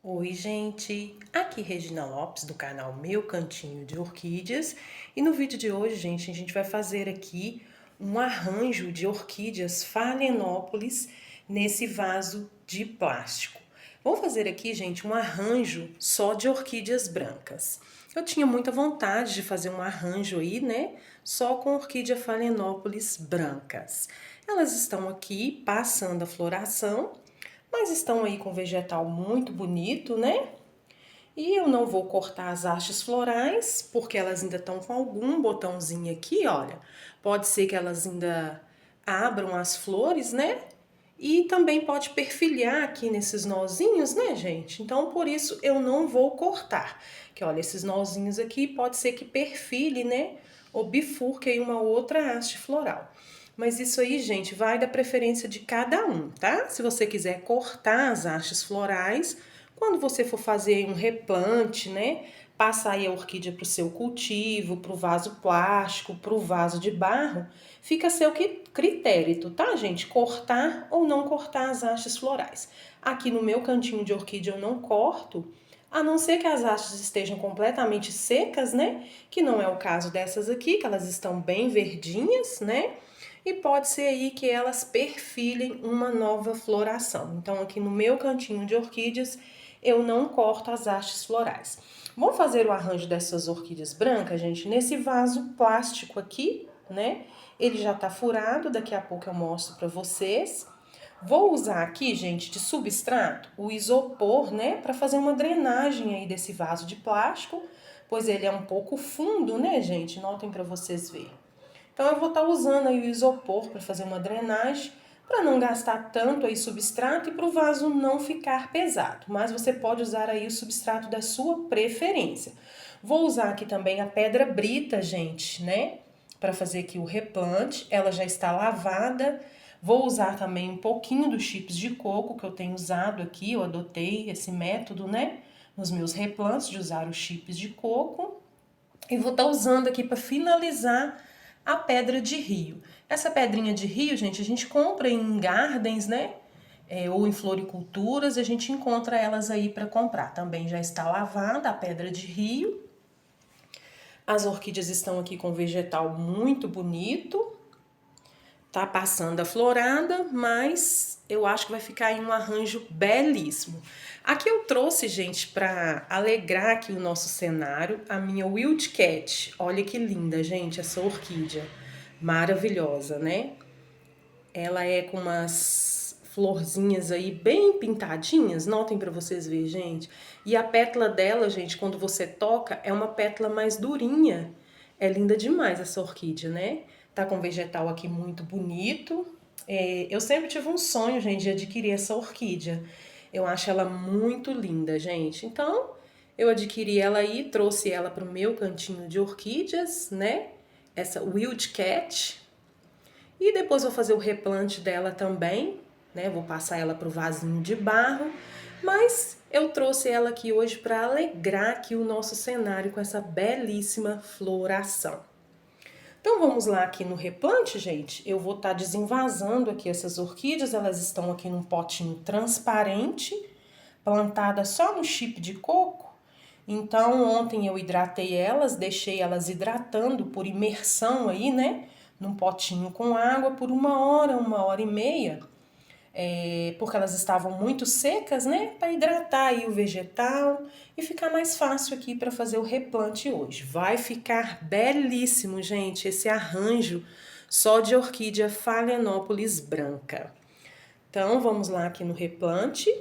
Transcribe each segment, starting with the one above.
Oi, gente! Aqui Regina Lopes do canal Meu Cantinho de Orquídeas e no vídeo de hoje, gente, a gente vai fazer aqui um arranjo de orquídeas Phalaenopsis nesse vaso de plástico. Vou fazer aqui, gente, um arranjo só de orquídeas brancas. Eu tinha muita vontade de fazer um arranjo aí, né, só com orquídea Phalaenopsis brancas. Elas estão aqui passando a floração, mas estão aí com vegetal muito bonito, né? E eu não vou cortar as hastes florais, porque elas ainda estão com algum botãozinho aqui, olha. Pode ser que elas ainda abram as flores, né? E também pode perfilhar aqui nesses nozinhos, né, gente? Então, por isso, eu não vou cortar. Que olha, esses nozinhos aqui pode ser que perfile, né? Ou bifurque aí uma outra haste floral. Mas isso aí, gente, vai da preferência de cada um, tá? Se você quiser cortar as hastes florais, quando você for fazer um replante, né? Passar aí a orquídea para o seu cultivo, para o vaso plástico, para o vaso de barro, fica a seu critério, tá, gente? Cortar ou não cortar as hastes florais. Aqui no meu cantinho de orquídea eu não corto, a não ser que as hastes estejam completamente secas, né? Que não é o caso dessas aqui, que elas estão bem verdinhas, né? E pode ser aí que elas perfilem uma nova floração. Então, aqui no meu cantinho de orquídeas, eu não corto as hastes florais. Vamos fazer o arranjo dessas orquídeas brancas, gente, nesse vaso plástico aqui, né? Ele já tá furado, daqui a pouco eu mostro pra vocês. Vou usar aqui, gente, de substrato, o isopor, né, para fazer uma drenagem aí desse vaso de plástico, pois ele é um pouco fundo, né, gente? Notem para vocês verem. Então eu vou estar usando aí o isopor para fazer uma drenagem, para não gastar tanto aí substrato e para o vaso não ficar pesado. Mas você pode usar aí o substrato da sua preferência. Vou usar aqui também a pedra brita, gente, né? Para fazer aqui o replante. Ela já está lavada. Vou usar também um pouquinho dos chips de coco que eu tenho usado aqui. Eu adotei esse método, né? Nos meus replantes de usar os chips de coco. E vou estar usando aqui para finalizar a pedra de rio. Essa pedrinha de rio, gente, a gente compra em gardens, né? Ou em floriculturas, a gente encontra elas aí para comprar. Também já está lavada a pedra de rio. As orquídeas estão aqui com vegetal muito bonito. Tá passando a florada, mas eu acho que vai ficar aí um arranjo belíssimo. Aqui eu trouxe, gente, para alegrar aqui o nosso cenário, a minha Wildcat. Olha que linda, gente, essa orquídea. Maravilhosa, né? Ela é com umas florzinhas aí bem pintadinhas, notem para vocês verem, gente. E a pétala dela, gente, quando você toca, é uma pétala mais durinha. É linda demais essa orquídea, né? Tá com vegetal aqui muito bonito. Eu sempre tive um sonho, gente, de adquirir essa orquídea. Eu acho ela muito linda, gente. Então, eu adquiri ela aí, trouxe ela pro meu cantinho de orquídeas, né? Essa Wildcat. E depois vou fazer o replante dela também, né? Vou passar ela pro vasinho de barro. Mas eu trouxe ela aqui hoje para alegrar aqui o nosso cenário com essa belíssima floração. Então vamos lá aqui no replante, gente. Eu vou estar desenvasando aqui essas orquídeas, elas estão aqui num potinho transparente, plantada só no chip de coco. Então ontem eu hidratei elas, deixei elas hidratando por imersão aí, né? Num potinho com água por 1 hora e meia. Porque elas estavam muito secas, né? Para hidratar aí o vegetal e ficar mais fácil aqui para fazer o replante hoje. Vai ficar belíssimo, gente, esse arranjo só de orquídea Phalaenopsis branca. Então, vamos lá aqui no replante.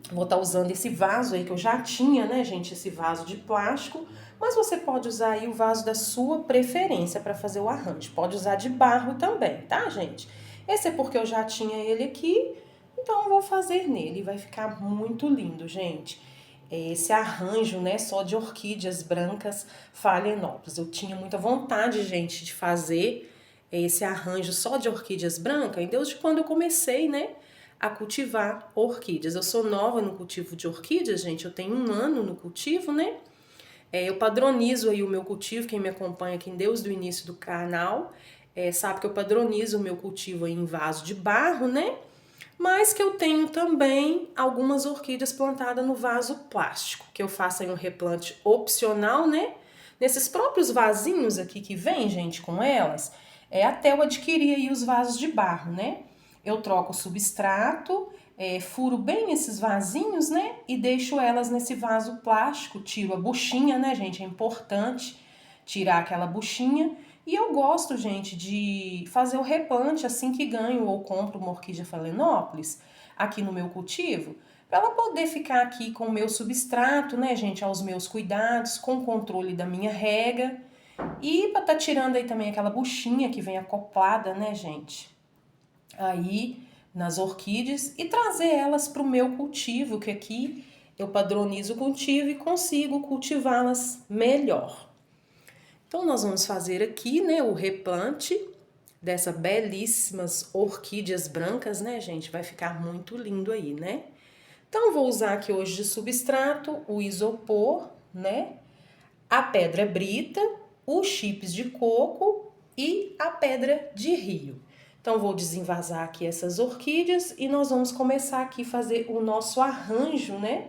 Vou estar usando esse vaso aí que eu já tinha, né, gente? Esse vaso de plástico. Mas você pode usar aí o vaso da sua preferência para fazer o arranjo. Pode usar de barro também, tá, gente? Esse é porque eu já tinha ele aqui, então eu vou fazer nele. Vai ficar muito lindo, gente. Esse arranjo, né, só de orquídeas brancas Phalaenopsis. Eu tinha muita vontade, gente, de fazer esse arranjo só de orquídeas brancas, e desde quando eu comecei, né, a cultivar orquídeas. Eu sou nova no cultivo de orquídeas, gente, eu tenho 1 ano no cultivo, né? Eu padronizo aí o meu cultivo, quem me acompanha aqui desde o início do canal, sabe que eu padronizo o meu cultivo aí em vaso de barro, né? mas que eu tenho também algumas orquídeas plantadas no vaso plástico, que eu faço aí um replante opcional, né? Nesses próprios vasinhos aqui que vem, gente, com elas, até eu adquirir aí os vasos de barro, né? Eu troco o substrato, furo bem esses vasinhos, né? E deixo elas nesse vaso plástico, tiro a buchinha, né, gente? É importante tirar aquela buchinha. E eu gosto, gente, de fazer o replante assim que ganho ou compro uma orquídea Phalaenopsis aqui no meu cultivo, para ela poder ficar aqui com o meu substrato, né, gente, aos meus cuidados, com o controle da minha rega e para tá tirando aí também aquela buchinha que vem acoplada, né, gente, aí nas orquídeas e trazer elas para o meu cultivo, que aqui eu padronizo o cultivo e consigo cultivá-las melhor. Então, nós vamos fazer aqui, né, o replante dessas belíssimas orquídeas brancas, né, gente? Vai ficar muito lindo aí, né? Então, vou usar aqui hoje de substrato o isopor, né? A pedra brita, os chips de coco e a pedra de rio. Então, vou desenvasar aqui essas orquídeas e nós vamos começar aqui a fazer o nosso arranjo, né?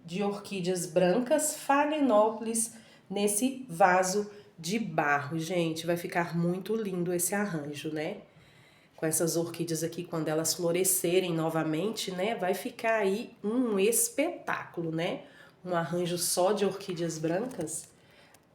De orquídeas brancas Phalaenopsis nesse vaso de barro. Gente, vai ficar muito lindo esse arranjo, né? Com essas orquídeas aqui, quando elas florescerem novamente, né? Vai ficar aí um espetáculo, né? Um arranjo só de orquídeas brancas.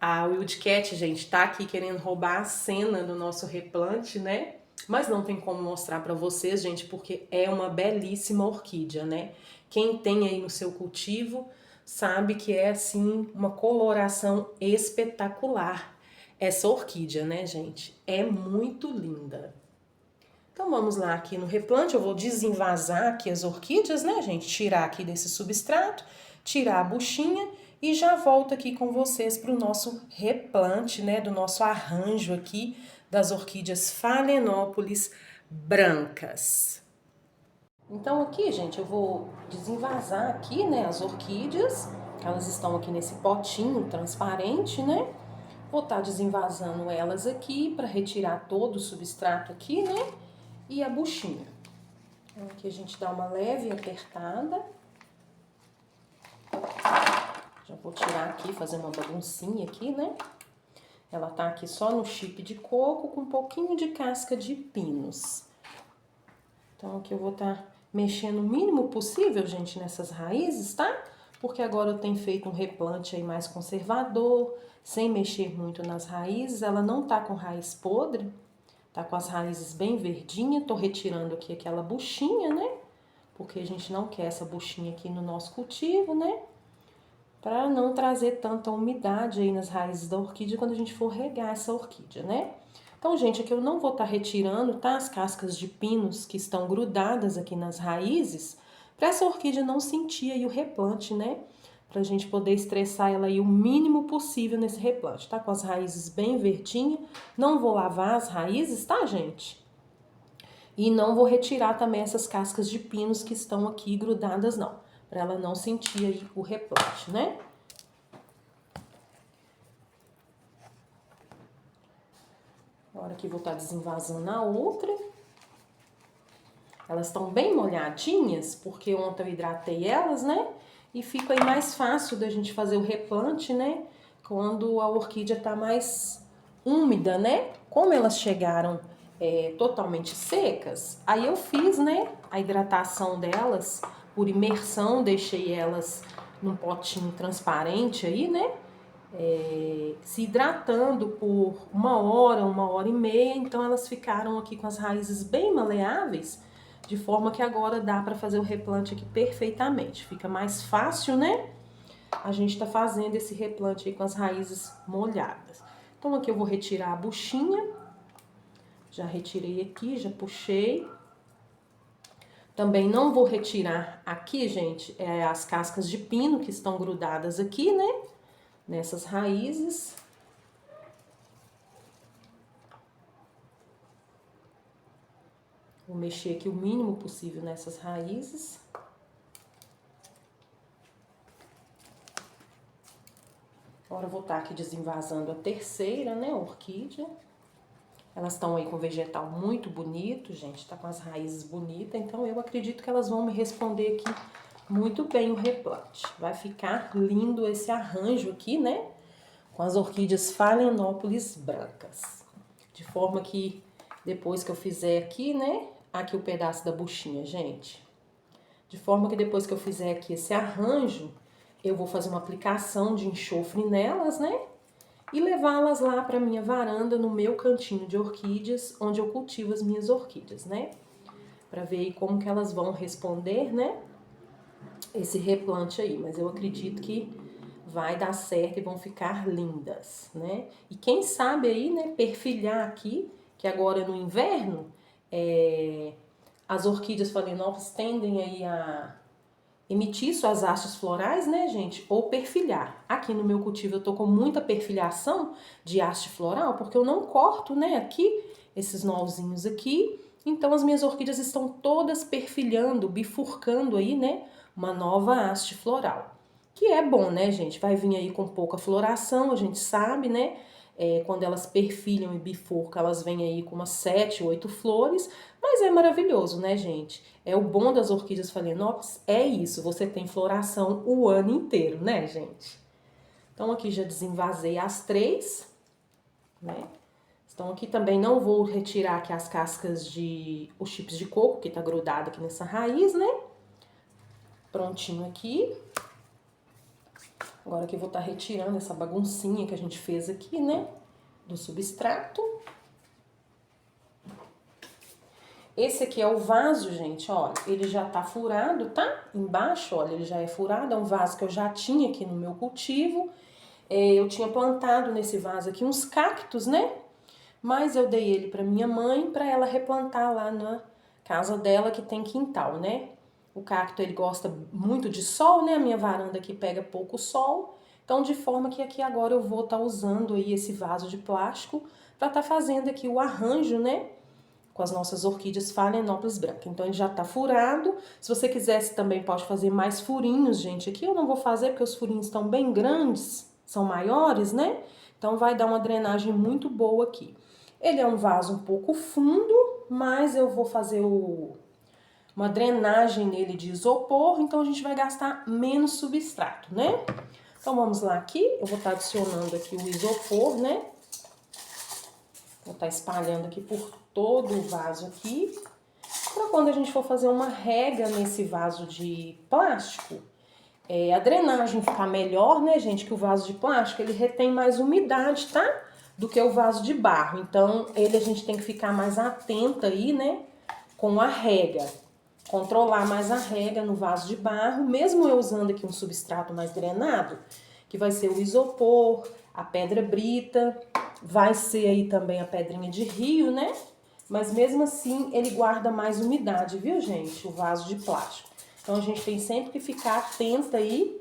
A Wildcat, gente, tá aqui querendo roubar a cena do nosso replante, né? Mas não tem como mostrar para vocês, gente, porque é uma belíssima orquídea, né? Quem tem aí no seu cultivo sabe que é, assim, uma coloração espetacular essa orquídea, né, gente? É muito linda. Então, vamos lá aqui no replante, eu vou desenvasar aqui as orquídeas, né, gente? Tirar aqui desse substrato, tirar a buchinha e já volto aqui com vocês para o nosso replante, né, do nosso arranjo aqui das orquídeas Phalaenopsis brancas. Então aqui, gente, eu vou desenvasar aqui, né, as orquídeas, elas estão aqui nesse potinho transparente, né? Vou estar desenvasando elas aqui para retirar todo o substrato aqui, né? E a buchinha. Então aqui a gente dá uma leve apertada. Já vou tirar aqui, fazer uma baguncinha aqui, né? Ela tá aqui só no chip de coco com um pouquinho de casca de pinos. Então aqui eu vou estar mexendo o mínimo possível, gente, nessas raízes, tá? Porque agora eu tenho feito um replante aí mais conservador, sem mexer muito nas raízes. Ela não tá com raiz podre, tá com as raízes bem verdinhas. Tô retirando aqui aquela buchinha, né? Porque a gente não quer essa buchinha aqui no nosso cultivo, né? Para não trazer tanta umidade aí nas raízes da orquídea quando a gente for regar essa orquídea, né? Então, gente, aqui eu não vou estar retirando, tá? As cascas de pinos que estão grudadas aqui nas raízes, para essa orquídea não sentir aí o replante, né? Pra gente poder estressar ela aí o mínimo possível nesse replante, tá? Com as raízes bem verdinhas. Não vou lavar as raízes, tá, gente? E não vou retirar também essas cascas de pinos que estão aqui grudadas, não. Pra ela não sentir aí o replante, né? Agora que vou estar desenvasando a outra. Elas estão bem molhadinhas, porque ontem eu hidratei elas, né? E fica aí mais fácil da gente fazer o replante, né? Quando a orquídea tá mais úmida, né? Como elas chegaram totalmente secas, aí eu fiz, né? A hidratação delas por imersão, deixei elas num potinho transparente aí, né? Se hidratando por uma hora e meia, então elas ficaram aqui com as raízes bem maleáveis, de forma que agora dá para fazer o replante aqui perfeitamente. Fica mais fácil, né? A gente tá fazendo esse replante aí com as raízes molhadas. Então aqui eu vou retirar a buchinha, já retirei aqui, já puxei. Também não vou retirar aqui, gente, as cascas de pino que estão grudadas aqui, né? Nessas raízes. Vou mexer aqui o mínimo possível nessas raízes. Agora eu vou estar aqui desenvasando a terceira, né, orquídea. Elas estão aí com um vegetal muito bonito, gente, tá com as raízes bonitas, então eu acredito que elas vão me responder aqui muito bem o replante. Vai ficar lindo esse arranjo aqui, né? Com as orquídeas Phalaenopsis brancas. De forma que depois que eu fizer aqui, né? Aqui o pedaço da buchinha, gente. De forma que depois que eu fizer aqui esse arranjo, eu vou fazer uma aplicação de enxofre nelas, né? E levá-las lá para minha varanda, no meu cantinho de orquídeas, onde eu cultivo as minhas orquídeas, né? Para ver aí como que elas vão responder, né? Esse replante aí, mas eu acredito que vai dar certo e vão ficar lindas, né? E quem sabe aí, né, perfilhar aqui, que agora no inverno, as orquídeas Phalaenopsis tendem aí a emitir suas hastes florais, né, gente? Ou perfilhar. Aqui no meu cultivo eu tô com muita perfilhação de haste floral, porque eu não corto, né, aqui, esses nozinhos aqui. Então as minhas orquídeas estão todas perfilhando, bifurcando aí, né, uma nova haste floral. Que é bom, né, gente? Vai vir aí com pouca floração, a gente sabe, né? Quando elas perfilham e bifurcam, elas vêm aí com umas 7, 8 flores, mas é maravilhoso, né, gente? O bom das orquídeas Phalaenopsis é isso, você tem floração o ano inteiro, né, gente? Então aqui já desenvasei as 3, né? Então aqui também não vou retirar aqui as cascas os chips de coco, que tá grudado aqui nessa raiz, né? Prontinho aqui. Agora que eu vou estar retirando essa baguncinha que a gente fez aqui, né? Do substrato. Esse aqui é o vaso, gente, olha, ele já tá furado, tá? Embaixo, olha, ele já é furado, é um vaso que eu já tinha aqui no meu cultivo. Eu tinha plantado nesse vaso aqui uns cactos, né? Mas eu dei ele pra minha mãe, pra ela replantar lá na casa dela, que tem quintal, né? O cacto, ele gosta muito de sol, né? A minha varanda aqui pega pouco sol. Então, de forma que aqui agora eu vou estar usando aí esse vaso de plástico para estar fazendo aqui o arranjo, né? Com as nossas orquídeas Phalaenopsis branca. Então, ele já tá furado. Se você quisesse, também pode fazer mais furinhos, gente. Aqui eu não vou fazer porque os furinhos estão bem grandes, são maiores, né? Então, vai dar uma drenagem muito boa aqui. Ele é um vaso um pouco fundo, mas eu vou fazer uma drenagem nele de isopor, então a gente vai gastar menos substrato, né? Então vamos lá aqui, eu vou estar adicionando aqui o isopor, né? Vou estar espalhando aqui por todo o vaso aqui, para quando a gente for fazer uma rega nesse vaso de plástico, a drenagem ficar melhor, né, gente? Que o vaso de plástico, ele retém mais umidade, tá? Do que o vaso de barro. Então, a gente tem que ficar mais atenta aí, né? Com a rega. Controlar mais a rega no vaso de barro, mesmo eu usando aqui um substrato mais drenado, que vai ser o isopor, a pedra brita, vai ser aí também a pedrinha de rio, né? Mas mesmo assim, ele guarda mais umidade, viu, gente? O vaso de plástico. Então, a gente tem sempre que ficar atenta aí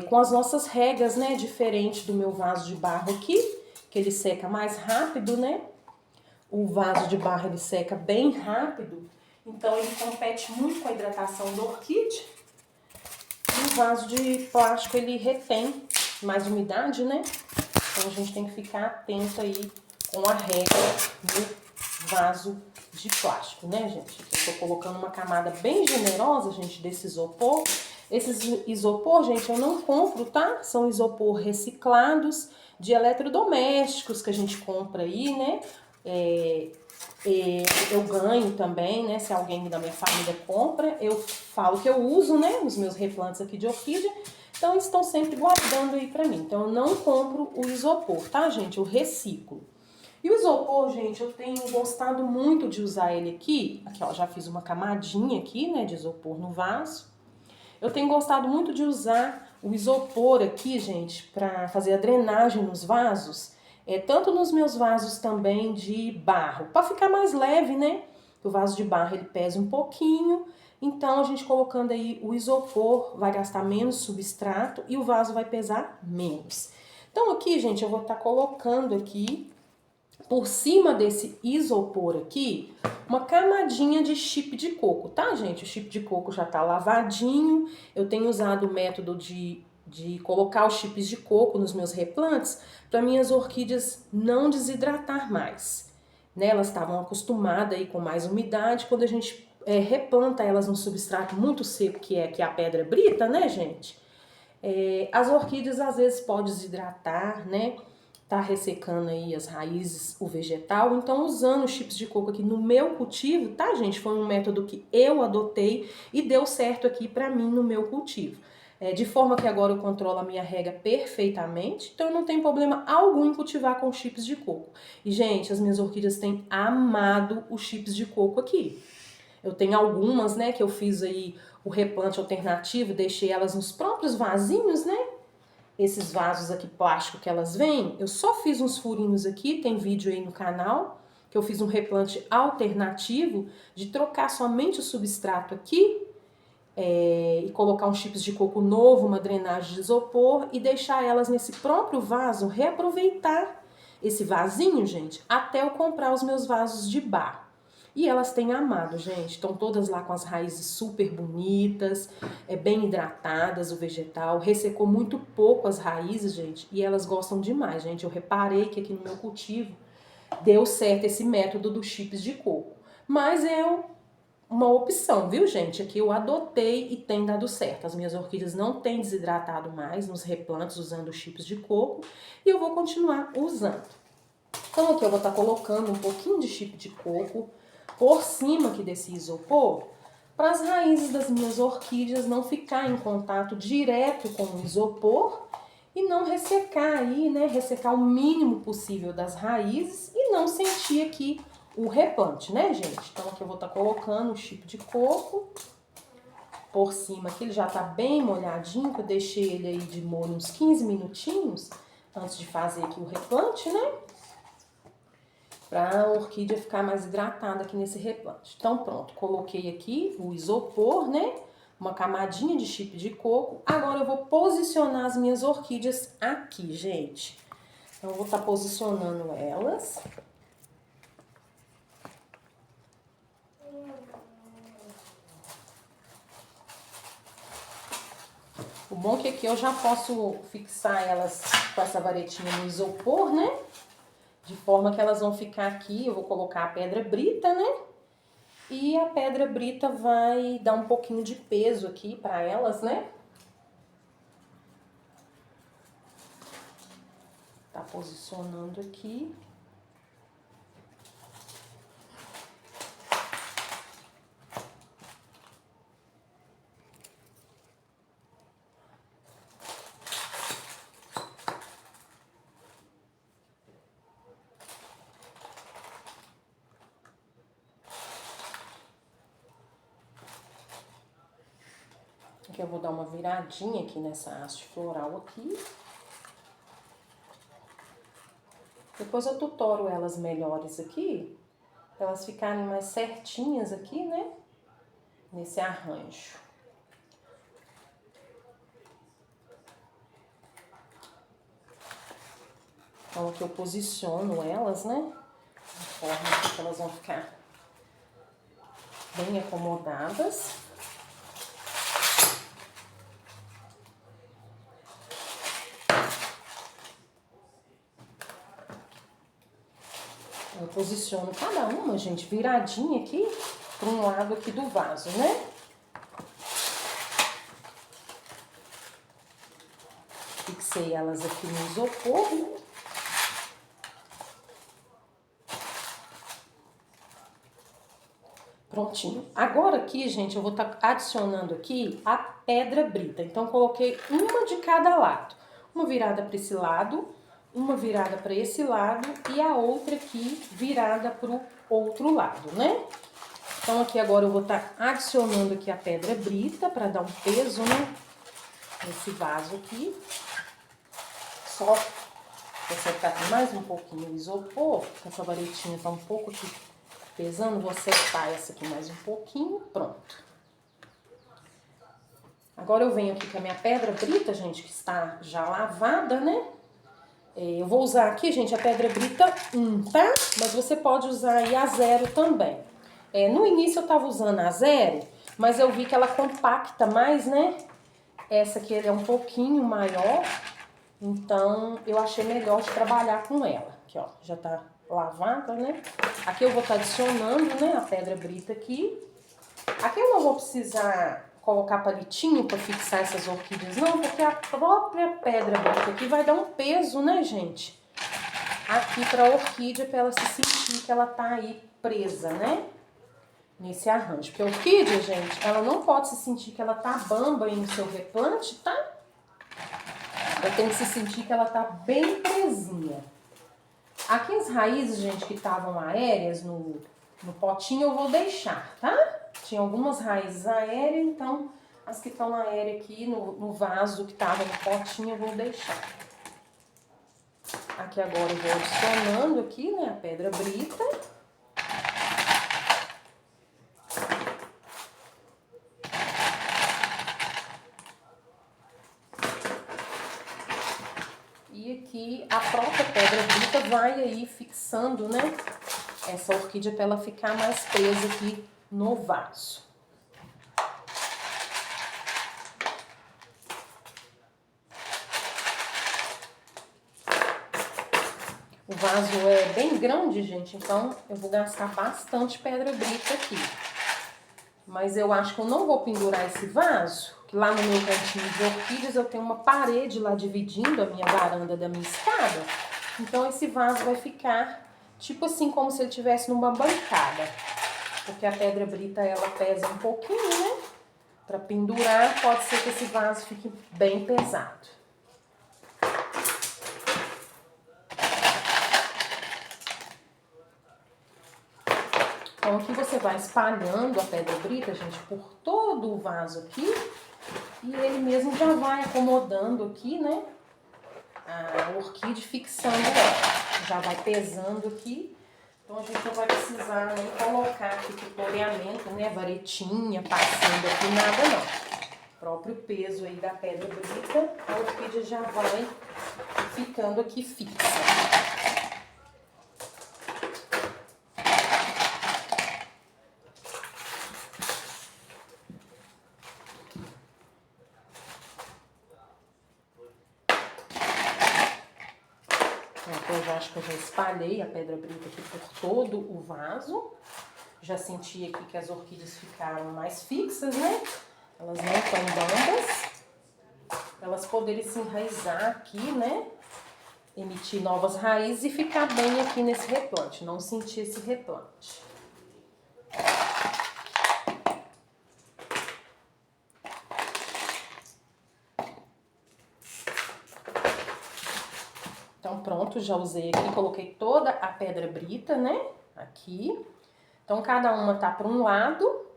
com as nossas regas, né? Diferente do meu vaso de barro aqui, que ele seca mais rápido, né? O vaso de barro, ele seca bem rápido. Então, ele compete muito com a hidratação da orquídea. E o vaso de plástico, ele retém mais umidade, né? Então, a gente tem que ficar atento aí com a rega no vaso de plástico, né, gente? Eu tô colocando uma camada bem generosa, gente, desse isopor. Esses isopor, gente, eu não compro, tá? São isopor reciclados de eletrodomésticos que a gente compra aí, né? Eu ganho também, né? Se alguém da minha família compra, eu falo que eu uso, né? Os meus replantes aqui de orquídea. Então, eles estão sempre guardando aí pra mim. Então, eu não compro o isopor, tá, gente? Eu reciclo. E o isopor, gente, eu tenho gostado muito de usar ele aqui. Aqui, ó, já fiz uma camadinha aqui, né, de isopor no vaso. Eu tenho gostado muito de usar o isopor aqui, gente, pra fazer a drenagem nos vasos. Tanto nos meus vasos também de barro, para ficar mais leve, né? O vaso de barro, ele pesa um pouquinho. Então, a gente colocando aí o isopor vai gastar menos substrato e o vaso vai pesar menos. Então, aqui, gente, eu vou estar colocando aqui, por cima desse isopor aqui, uma camadinha de chip de coco, tá, gente? O chip de coco já tá lavadinho. Eu tenho usado o método de de colocar os chips de coco nos meus replantes para minhas orquídeas não desidratar mais. Né? Elas estavam acostumadas aí com mais umidade, quando a gente replanta elas num substrato muito seco, que é a pedra brita, né, gente? As orquídeas às vezes podem desidratar, né? Tá ressecando aí as raízes, o vegetal. Então, usando os chips de coco aqui no meu cultivo, tá, gente? Foi um método que eu adotei e deu certo aqui pra mim no meu cultivo. De forma que agora eu controlo a minha rega perfeitamente, então eu não tenho problema algum em cultivar com chips de coco. E, gente, as minhas orquídeas têm amado os chips de coco aqui. Eu tenho algumas, né, que eu fiz aí o replante alternativo, deixei elas nos próprios vasinhos, né? Esses vasos aqui plástico que elas vêm, eu só fiz uns furinhos aqui, tem vídeo aí no canal, que eu fiz um replante alternativo de trocar somente o substrato aqui e colocar uns chips de coco novo, uma drenagem de isopor e deixar elas nesse próprio vaso, reaproveitar esse vasinho, gente, até eu comprar os meus vasos de bar. E elas têm amado, gente. Estão todas lá com as raízes super bonitas, bem hidratadas o vegetal. Ressecou muito pouco as raízes, gente, e elas gostam demais, gente. Eu reparei que aqui no meu cultivo deu certo esse método dos chips de coco. Mas é uma opção, viu, gente? Aqui eu adotei e tem dado certo. As minhas orquídeas não têm desidratado mais nos replantes usando chips de coco e eu vou continuar usando. Então aqui eu vou estar colocando um pouquinho de chip de coco por cima aqui desse isopor, para as raízes das minhas orquídeas não ficar em contato direto com o isopor e não ressecar aí, né? Ressecar o mínimo possível das raízes e não sentir aqui o replante, né, gente? Então aqui eu vou estar colocando o chip de coco por cima aqui, ele já tá bem molhadinho, que eu deixei ele aí de molho uns 15 minutinhos antes de fazer aqui o replante, né? Para a orquídea ficar mais hidratada aqui nesse replante. Então pronto, coloquei aqui o isopor, né? Uma camadinha de chip de coco. Agora eu vou posicionar as minhas orquídeas aqui, gente. Então eu vou estar posicionando elas. O bom é que aqui eu já posso fixar elas com essa varetinha no isopor, né? De forma que elas vão ficar aqui, eu vou colocar a pedra brita, né? E a pedra brita vai dar um pouquinho de peso aqui para elas, né? Tá posicionando aqui. Aqui eu vou dar uma viradinha aqui nessa haste floral aqui. Depois eu tutoro elas melhores aqui, para elas ficarem mais certinhas aqui, né? Nesse arranjo. Então aqui eu posiciono elas, né? De forma que elas vão ficar bem acomodadas. Eu posiciono cada uma, gente, viradinha aqui para um lado aqui do vaso, né? Fixei elas aqui no isopor, né? Prontinho. Agora aqui, gente, eu vou estar adicionando aqui a pedra brita. Então, coloquei uma de cada lado. Uma virada para esse lado, uma virada para esse lado e a outra aqui virada para o outro lado, né? Então, aqui agora eu vou estar adicionando aqui a pedra brita para dar um peso, né? Nesse vaso aqui. Só acertar aqui mais um pouquinho o isopor, porque essa varetinha tá um pouco aqui pesando, vou acertar essa aqui mais um pouquinho, pronto. Agora eu venho aqui com a minha pedra brita, gente, que está já lavada, né? Eu vou usar aqui, gente, a pedra brita 1, tá? Mas você pode usar aí a 0 também. No início eu tava usando a 0, mas eu vi que ela compacta mais, né? Essa aqui é um pouquinho maior, então eu achei melhor de trabalhar com ela. Aqui, ó, já tá lavada, né? Aqui eu vou estar adicionando, né, a pedra brita aqui. Aqui eu não vou precisar colocar palitinho para fixar essas orquídeas, não, porque a própria pedra brita aqui vai dar um peso, né, gente? Aqui para a orquídea, para ela se sentir que ela tá aí presa, né? Nesse arranjo. Porque a orquídea, gente, ela não pode se sentir que ela tá bamba aí no seu replante, tá? Ela tem que se sentir que ela tá bem presinha. Aqui as raízes, gente, que estavam aéreas no potinho eu vou deixar, tá? Tinha algumas raízes aéreas, então as que estão aéreas aqui no vaso que tava no potinho eu vou deixar. Aqui agora eu vou adicionando aqui, né, a pedra brita. E aqui a própria pedra brita vai aí fixando, né, essa orquídea para ela ficar mais presa aqui no vaso. O vaso é bem grande, gente, então eu vou gastar bastante pedra brita aqui. Mas eu acho que eu não vou pendurar esse vaso, que lá no meu cantinho de orquídeas eu tenho uma parede lá dividindo a minha varanda da minha escada. Então esse vaso vai ficar tipo assim, como se ele estivesse numa bancada. Porque a pedra brita, ela pesa um pouquinho, né? Para pendurar, pode ser que esse vaso fique bem pesado. Então aqui você vai espalhando a pedra brita, gente, por todo o vaso aqui. E ele mesmo já vai acomodando aqui, né? A orquídea, fixando ela. Já vai pesando aqui. Então a gente não vai precisar nem colocar aqui tutoriamento, né? Varetinha, passando aqui, nada não. O próprio peso aí da pedra brita, a orquídea já vai ficando aqui fixa. Então, eu já acho que eu já espalhei a pedra brita aqui por todo o vaso. Já senti aqui que as orquídeas ficaram mais fixas, né? Elas não estão bambas. Elas poderem se enraizar aqui, né? Emitir novas raízes e ficar bem aqui nesse replante. Não sentir esse replante. Então pronto, já usei aqui, coloquei toda a pedra brita, né? Aqui. Então cada uma tá para um lado.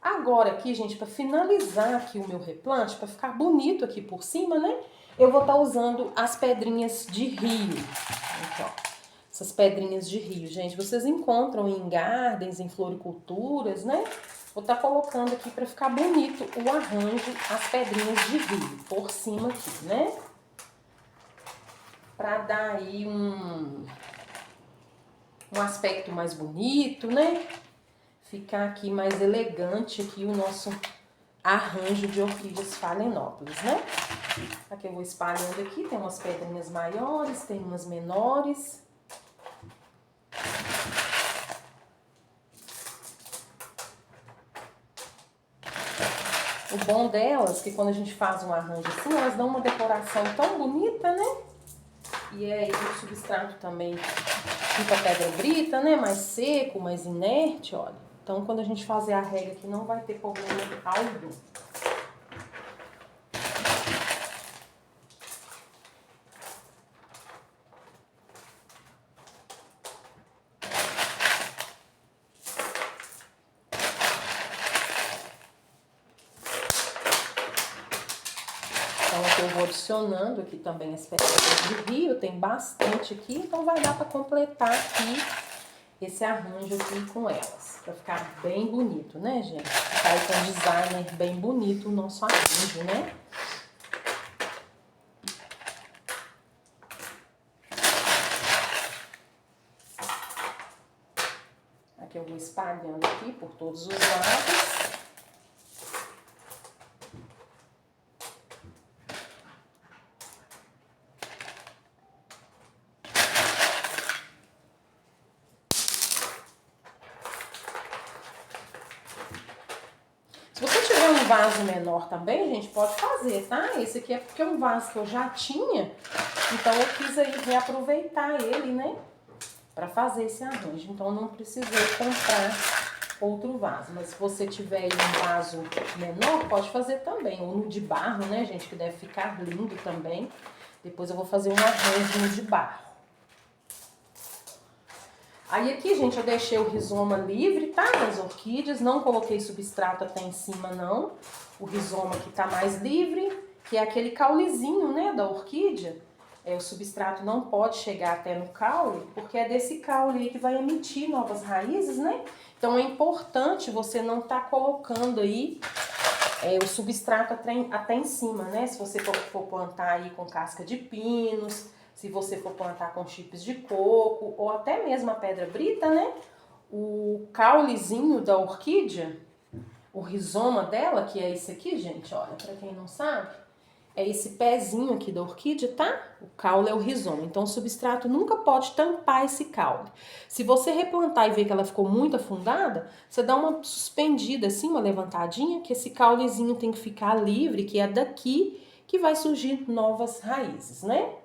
Agora aqui, gente, para finalizar aqui o meu replante, para ficar bonito aqui por cima, né? Eu vou estar usando as pedrinhas de rio. Aqui, ó. Essas pedrinhas de rio, gente, vocês encontram em gardens, em floriculturas, né? Vou estar colocando aqui para ficar bonito o arranjo, as pedrinhas de rio por cima aqui, né? Para dar aí um aspecto mais bonito, né? Ficar aqui mais elegante aqui o nosso arranjo de orquídeas Phalaenopsis, né? Aqui eu vou espalhando aqui, tem umas pedrinhas maiores, tem umas menores. O bom delas é que quando a gente faz um arranjo assim, elas dão uma decoração tão bonita, né? E aí o substrato também fica pedra brita, né? Mais seco, mais inerte, olha. Então quando a gente fazer a rega aqui não vai ter problema algum. Então aqui eu vou adicionando aqui também as pedras de rio, tem bastante aqui, então vai dar para completar aqui esse arranjo aqui com elas, para ficar bem bonito, né, gente? Ficar aí com um designer bem bonito o nosso arranjo, né? Aqui eu vou espalhando aqui por todos os lados. vaso menor também, gente, pode fazer, tá? Esse aqui é porque é um vaso que eu já tinha, então eu quis aí reaproveitar ele, né? Pra fazer esse arranjo. Então não precisei comprar outro vaso. Mas se você tiver aí um vaso menor, pode fazer também. Ou no de barro, né, gente? Que deve ficar lindo também. Depois eu vou fazer um arranjo no de barro. Aí aqui, gente, eu deixei o rizoma livre, tá? Das orquídeas. Não coloquei substrato até em cima, não. O rizoma aqui tá mais livre, que é aquele caulezinho, né, da orquídea. O substrato não pode chegar até no caule, porque é desse caule aí que vai emitir novas raízes, né? Então é importante você não estar colocando aí o substrato até em cima, né? Se você for plantar aí com casca de pinos, se você for plantar com chips de coco, ou até mesmo a pedra brita, né? O caulezinho da orquídea, o rizoma dela, que é esse aqui, gente, olha, pra quem não sabe, é esse pezinho aqui da orquídea, tá? O caule é o rizoma. Então, o substrato nunca pode tampar esse caule. Se você replantar e ver que ela ficou muito afundada, você dá uma suspendida assim, uma levantadinha, que esse caulezinho tem que ficar livre, que é daqui que vai surgir novas raízes, né?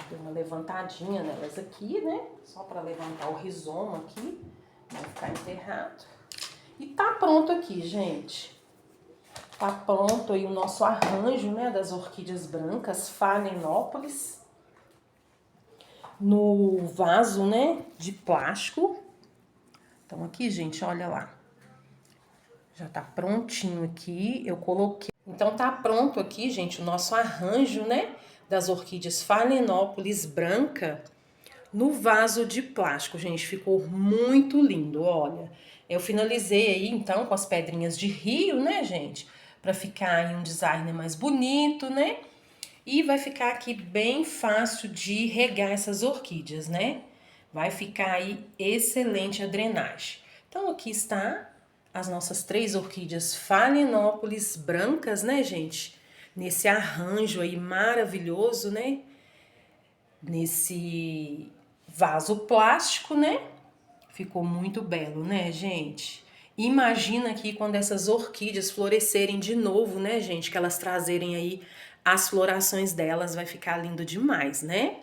Dei uma levantadinha nelas aqui, né? Só para levantar o rizoma aqui, não ficar enterrado. E tá pronto aqui, gente. Tá pronto aí o nosso arranjo, né, das orquídeas brancas Phalaenopsis. No vaso, né, de plástico. Então aqui, gente, olha lá. Já tá prontinho aqui, eu coloquei. Então tá pronto aqui, gente, o nosso arranjo, né, das orquídeas Phalaenopsis branca no vaso de plástico, gente. Ficou muito lindo, olha. Eu finalizei aí, então, com as pedrinhas de rio, né, gente? Pra ficar aí um design mais bonito, né? E vai ficar aqui bem fácil de regar essas orquídeas, né? Vai ficar aí excelente a drenagem. Então, aqui está as nossas 3 orquídeas Phalaenopsis brancas, né, gente? Nesse arranjo aí maravilhoso, né? Nesse vaso plástico, né? Ficou muito belo, né, gente? Imagina aqui quando essas orquídeas florescerem de novo, né, gente? Que elas trazerem aí as florações delas, vai ficar lindo demais, né?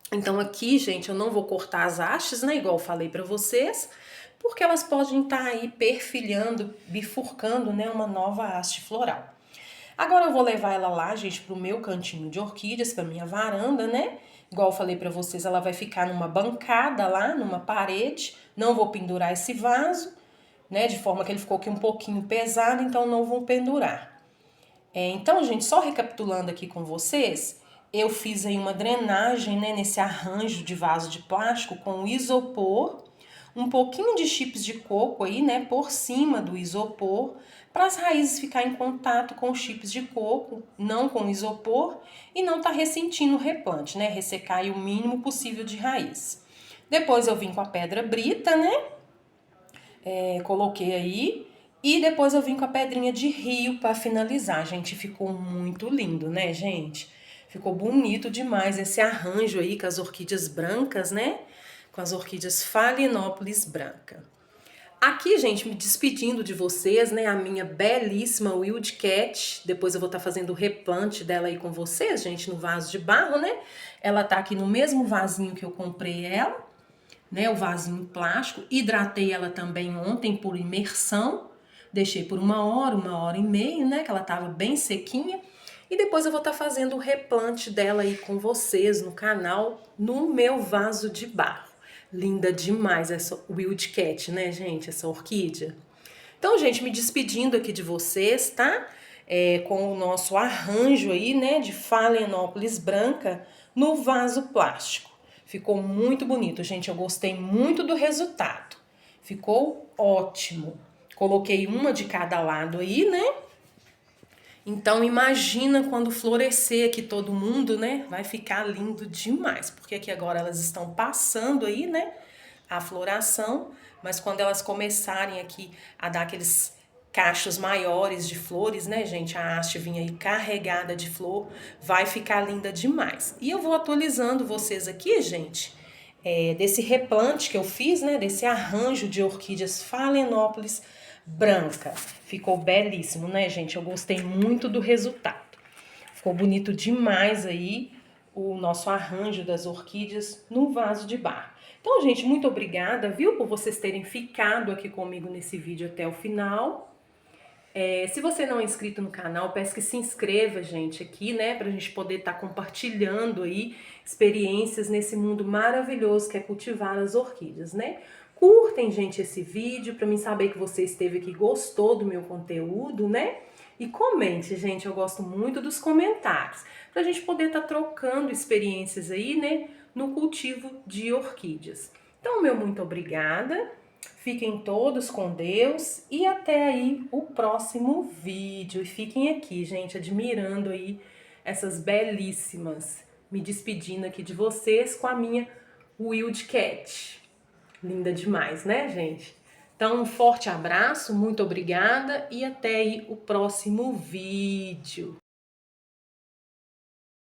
Então aqui, gente, eu não vou cortar as hastes, né, igual eu falei pra vocês, porque elas podem estar aí perfilhando, bifurcando, né, uma nova haste floral. Agora eu vou levar ela lá, gente, pro meu cantinho de orquídeas, pra minha varanda, né? Igual eu falei pra vocês, ela vai ficar numa bancada lá, numa parede. Não vou pendurar esse vaso, né? De forma que ele ficou aqui um pouquinho pesado, então não vou pendurar. Então, gente, só recapitulando aqui com vocês, eu fiz aí uma drenagem, né, nesse arranjo de vaso de plástico com isopor, um pouquinho de chips de coco aí, né, por cima do isopor, para as raízes ficarem em contato com os chips de coco, não com o isopor, e não tá ressentindo o replante, né, ressecar aí o mínimo possível de raiz. Depois eu vim com a pedra brita, né, coloquei aí, e depois eu vim com a pedrinha de rio para finalizar. Gente, ficou muito lindo, né, gente? Ficou bonito demais esse arranjo aí com as orquídeas brancas, né? Com as orquídeas Phalaenopsis branca. Aqui, gente, me despedindo de vocês, né? A minha belíssima Wildcat. Depois eu vou estar fazendo o replante dela aí com vocês, gente, no vaso de barro, né? Ela tá aqui no mesmo vasinho que eu comprei ela, né? O vasinho plástico. Hidratei ela também ontem por imersão. Deixei por 1 hora e meia, né? Que ela tava bem sequinha. E depois eu vou estar fazendo o replante dela aí com vocês no canal, no meu vaso de barro. Linda demais essa Wildcat, né, gente? Essa orquídea. Então, gente, me despedindo aqui de vocês, tá? Com o nosso arranjo aí, né, de Phalaenopsis branca no vaso plástico. Ficou muito bonito, gente. Eu gostei muito do resultado. Ficou ótimo. Coloquei uma de cada lado aí, né? Então imagina quando florescer aqui todo mundo, né? Vai ficar lindo demais, porque aqui agora elas estão passando aí, né? A floração, mas quando elas começarem aqui a dar aqueles cachos maiores de flores, né, gente? A haste vinha aí carregada de flor, vai ficar linda demais. E eu vou atualizando vocês aqui, gente, desse replante que eu fiz, né, desse arranjo de orquídeas Phalaenopsis branca. Ficou belíssimo, né, gente? Eu gostei muito do resultado. Ficou bonito demais aí o nosso arranjo das orquídeas no vaso de barro. Então, gente, muito obrigada, viu, por vocês terem ficado aqui comigo nesse vídeo até o final. Se você não é inscrito no canal, peço que se inscreva, gente, aqui, né, pra gente poder estar compartilhando aí experiências nesse mundo maravilhoso que é cultivar as orquídeas, né? Curtem, gente, esse vídeo pra mim saber que você esteve aqui, gostou do meu conteúdo, né? E comente, gente, eu gosto muito dos comentários, pra gente poder estar trocando experiências aí, né, no cultivo de orquídeas. Então, meu muito obrigada. Fiquem todos com Deus e até aí o próximo vídeo. E fiquem aqui, gente, admirando aí essas belíssimas. Me despedindo aqui de vocês com a minha Wildcat. Linda demais, né, gente? Então, um forte abraço, muito obrigada e até aí o próximo vídeo.